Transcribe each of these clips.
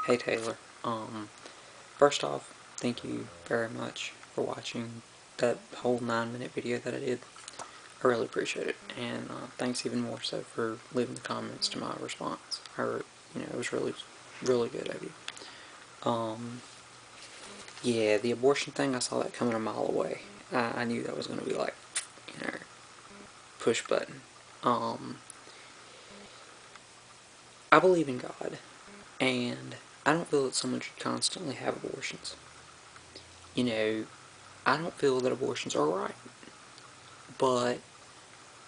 Hey Taylor. First off, thank you very much for watching that whole 9-minute video that I did. I really appreciate it, and thanks even more so for leaving the comments to my response. It was really, really good of you. Yeah, the abortion thing, I saw that coming a mile away. I knew that was going to be like, you know, push button. I believe in God, and I don't feel that someone should constantly have abortions. You know, I don't feel that abortions are right. But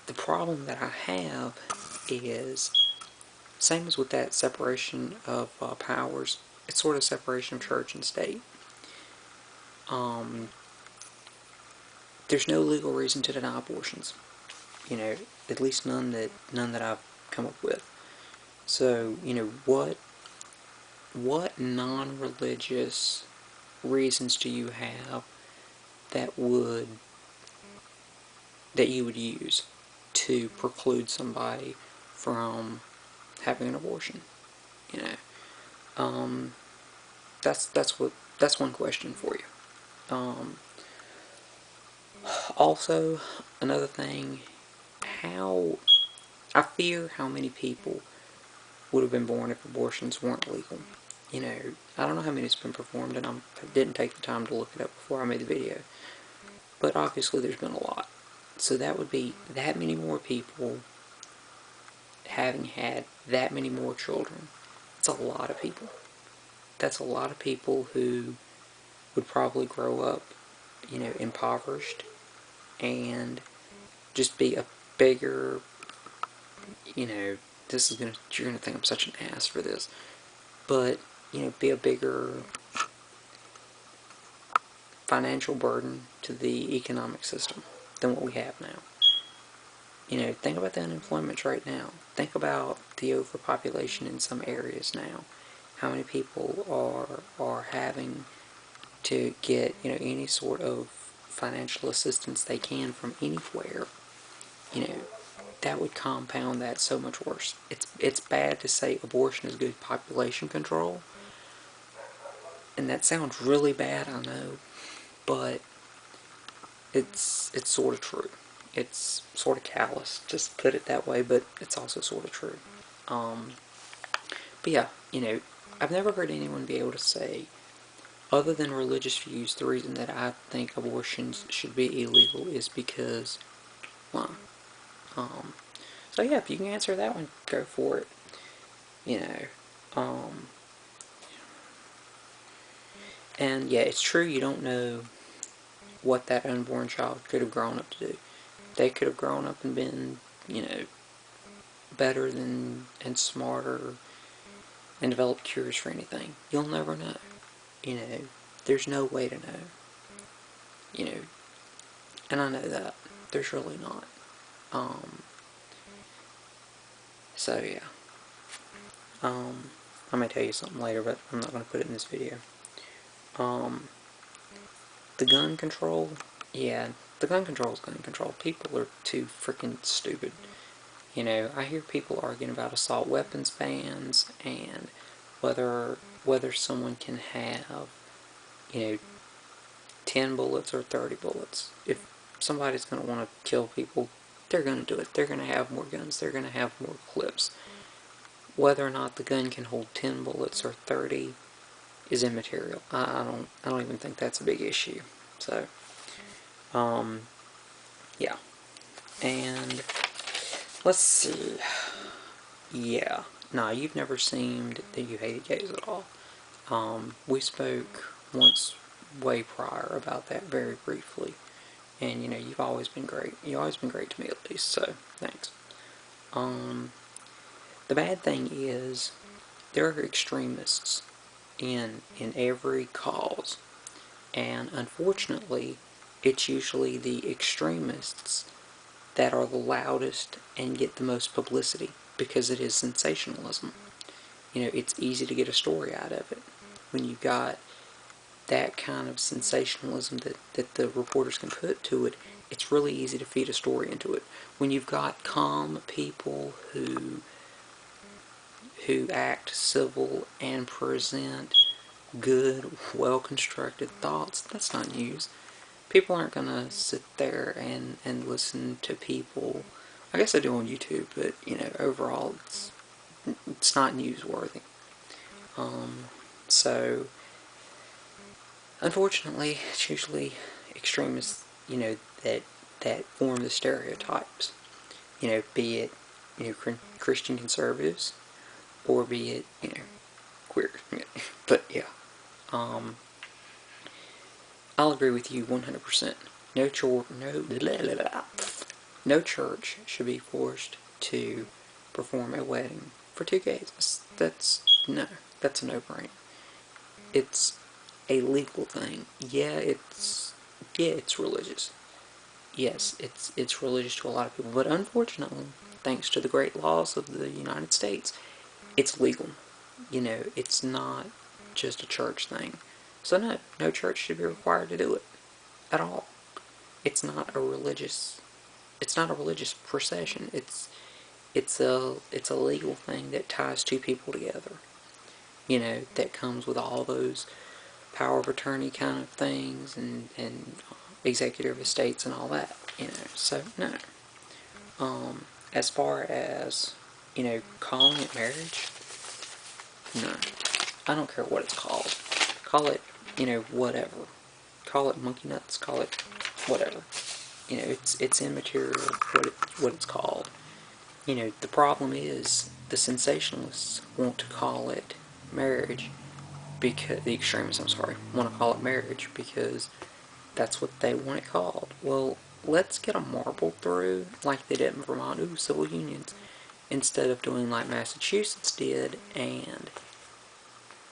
the problem that I have is, same as with that separation of powers, it's sort of separation of church and state. Um, there's no legal reason to deny abortions. You know, at least none that I've come up with. So, what non-religious reasons do you have that would that you would use to preclude somebody from having an abortion? You know, that's one question for you. Also, another thing, how I fear how many people would have been born if abortions weren't legal. You know, I don't know how many has been performed, and I didn't take the time to look it up before I made the video. But obviously, there's been a lot. So that would be that many more people having had that many more children. That's a lot of people. That's a lot of people who would probably grow up, impoverished and just be a bigger, you know, you're gonna think I'm such an ass for this, but, be a bigger financial burden to the economic system than what we have now. Think about the unemployment right now. Think about the overpopulation in some areas now. How many people are having to get, any sort of financial assistance they can from anywhere. you know, that would compound that so much worse. It's bad to say abortion is good population control, and that sounds really bad, I know, but it's sort of true. It's sort of callous, just put it that way, but it's also sort of true. Um, but yeah, I've never heard anyone be able to say, other than religious views, the reason that I think abortions should be illegal is because, well, um, so yeah, if you can answer that one, go for it. You know, um, and yeah, it's true you don't know what that unborn child could have grown up to do. They could have grown up and been, better than and smarter and developed cures for anything. You'll never know. You know, there's no way to know. You know, and I know that. There's really not. Um, so yeah. I may tell you something later, but I'm not going to put it in this video. Um, the gun control, yeah, the gun control is gun control. People are too freaking stupid. I hear people arguing about assault weapons bans and whether someone can have, you know, 10 bullets or 30 bullets. If somebody's going to want to kill people, they're going to do it. They're going to have more guns. They're going to have more clips. Whether or not the gun can hold 10 bullets or 30 is immaterial. I don't even think that's a big issue. So, yeah. And let's see. Yeah. Nah, you've never seemed that you hated gays at all. We spoke once way prior about that very briefly. And, you've always been great. You've always been great to me, at least, so thanks. The bad thing is, there are extremists in every cause. And unfortunately, it's usually the extremists that are the loudest and get the most publicity because it is sensationalism. It's easy to get a story out of it. When you've got that kind of sensationalism that the reporters can put to it, it's really easy to feed a story into it. When you've got calm people who act civil and present good, well-constructed thoughts, that's not news. People aren't gonna sit there and listen to people. I guess I do on YouTube, but you know, overall, it's not newsworthy. So unfortunately, it's usually extremists, you know, that form the stereotypes. You know, be it Christian conservatives, or be it queer. But yeah, um, I'll agree with you 100%. No church should be forced to perform a wedding for two gays. That's a no-brainer. It's a legal thing. It's religious. Yes, it's religious to a lot of people, but unfortunately, thanks to the great laws of the United States, it's legal. You know, it's not just a church thing. So no church should be required to do it at all. It's not a religious procession. It's a legal thing that ties two people together. You know, that comes with all those power of attorney kind of things and executive estates and all that. You know, so no. As far as calling it marriage, no. I don't care what it's called. Call it whatever. Call it monkey nuts. Call it whatever. You know, it's immaterial what it's called. You know, the problem is the sensationalists want to call it marriage because the extremists, I'm sorry, want to call it marriage because that's what they want it called. Well, let's get a marble through like they did in Vermont. Ooh, civil unions, instead of doing like Massachusetts did. And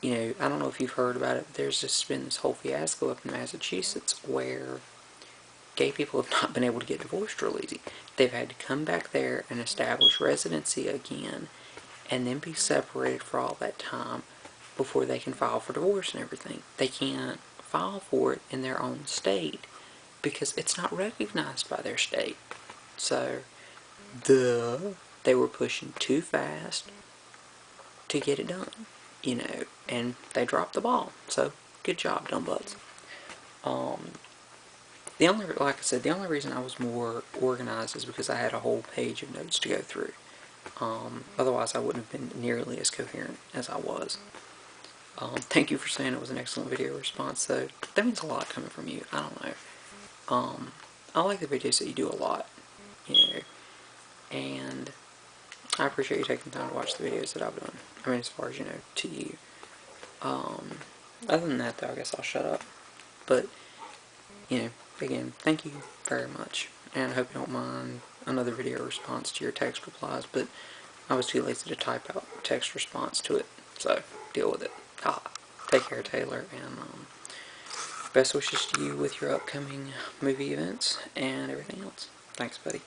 I don't know if you've heard about it. There's just been this whole fiasco up in Massachusetts where gay people have not been able to get divorced real easy. They've had to come back there and establish residency again and then be separated for all that time before they can file for divorce and everything. They can't file for it in their own state because it's not recognized by their state. So, they were pushing too fast to get it done, and they dropped the ball. So, good job, dumb butts. Like I said, the only reason I was more organized is because I had a whole page of notes to go through. Otherwise, I wouldn't have been nearly as coherent as I was. Thank you for saying it was an excellent video response, though. That means a lot coming from you. I don't know. I like the videos that you do a lot, and I appreciate you taking the time to watch the videos that I've done. I mean, as far as, to you. Other than that, though, I guess I'll shut up. But, again, thank you very much. And I hope you don't mind another video response to your text replies, but I was too lazy to type out text response to it, so deal with it. Take care, Taylor, and best wishes to you with your upcoming movie events and everything else. Thanks, buddy.